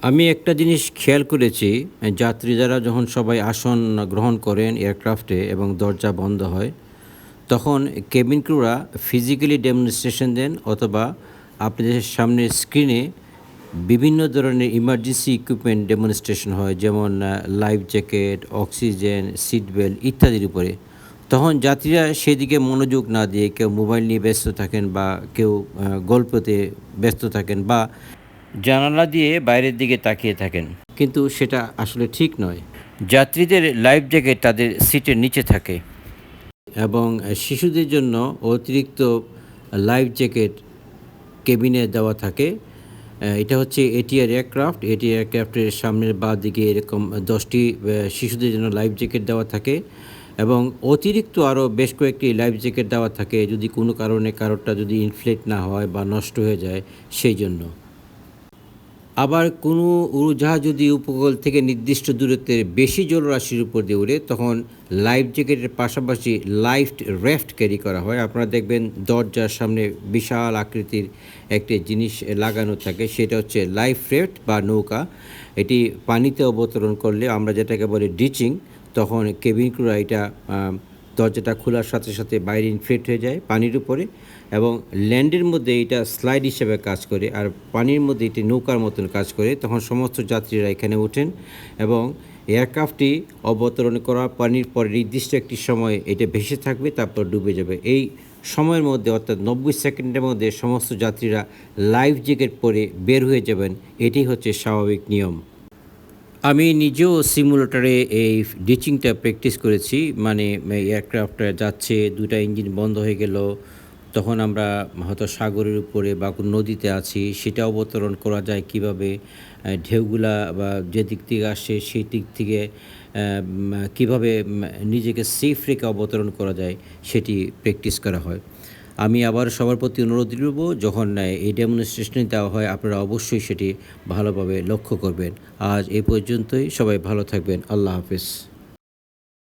আমি একটা জিনিস খেয়াল করেছি, যাত্রীরা যখন সবাই আসন গ্রহণ করেন এয়ারক্রাফটে এবং দরজা বন্ধ হয়, তখন কেবিন ক্রুরা ফিজিক্যালি ডেমনস্ট্রেশন দেন অথবা আপনাদের সামনের স্ক্রিনে বিভিন্ন ধরনের ইমার্জেন্সি ইকুইপমেন্ট ডেমনস্ট্রেশন হয়, যেমন life jacket, oxygen, seat belt ইত্যাদির উপরে। তখন যাত্রীরা সেদিকে মনোযোগ না দিয়ে কেউ মোবাইল নিয়ে ব্যস্ত থাকেন বা কেউ গল্পতে ব্যস্ত থাকেন বা জানালা দিয়ে বাইরের দিকে তাকিয়ে থাকেন। কিন্তু সেটা আসলে ঠিক নয়। যাত্রীদের লাইফ জ্যাকেট তাদের সিটের নিচে থাকে এবং শিশুদের জন্য অতিরিক্ত লাইফ জ্যাকেট কেবিনে দেওয়া থাকে। এটা হচ্ছে এটিআর এয়ারক্রাফট। এটিআর এয়ারক্রাফটের সামনের বাঁ দিকে এরকম 10টি শিশুদের জন্য লাইফ জ্যাকেট দেওয়া থাকে এবং অতিরিক্ত আরও বেশ কয়েকটি লাইফ জ্যাকেট দেওয়া থাকে যদি কোনো কারণে কারোরটা যদি ইনফ্লেট না হয় বা নষ্ট হয়ে যায় সেই জন্য। আবার কোনো উড়োজাহাজ যদি উপকূল থেকে নির্দিষ্ট দূরত্বের বেশি জলরাশির উপর দিয়ে উড়ে, তখন লাইফ জ্যাকেটের পাশাপাশি লাইফ র্যাফট ক্যারি করা হয়। আপনারা দেখবেন দরজার সামনে বিশাল আকৃতির একটি জিনিস লাগানো থাকে, সেটা হচ্ছে লাইফ র্যাফট বা নৌকা। এটি পানিতে অবতরণ করলে আমরা যেটাকে বলি ডিচিং, তখন কেবিন ক্রুরা এটা দরজাটা খোলার সাথে সাথে বাইরে ইনফ্লেট হয়ে যায় পানির উপরে এবং ল্যান্ডের মধ্যে এটা স্লাইড হিসেবে কাজ করে আর পানির মধ্যে এটি নৌকার মতন কাজ করে। তখন সমস্ত যাত্রীরা এখানে ওঠেন এবং এয়ারক্রাফটটি অবতরণ করা পানির পরে নির্দিষ্ট একটি সময় এটা ভেসে থাকবে, তারপর ডুবে যাবে। এই সময়ের মধ্যে অর্থাৎ 90 সেকেন্ডের মধ্যে সমস্ত যাত্রীরা লাইফ জ্যাকেট পরে বের হয়ে যাবেন। এটি হচ্ছে স্বাভাবিক নিয়ম। আমি নিজেও সিমুলেটরে এই ডিচিংটা প্র্যাকটিস করেছি। মানে এয়ারক্রাফটটা যাচ্ছে, 2টা ইঞ্জিন বন্ধ হয়ে গেল, তখন আমরা হয়তো সাগরের উপরে বা কোনো নদীতে আছি, সেটা অবতরণ করা যায় কিভাবে, ঢেউগুলা বা যে দিক থেকে আসছে সেই দিক থেকে কীভাবে নিজেকে সেফ রেখে অবতরণ করা যায় সেটি প্র্যাকটিস করা হয়। আমি আবার সবার প্রতি অনুরোধ করব, যখন এই ডেমনস্ট্রেশন দেওয়া হয় আপনারা অবশ্যই সেটি ভালোভাবে লক্ষ্য করবেন। আজ এ পর্যন্তই। সবাই ভালো থাকবেন। আল্লাহ হাফেজ।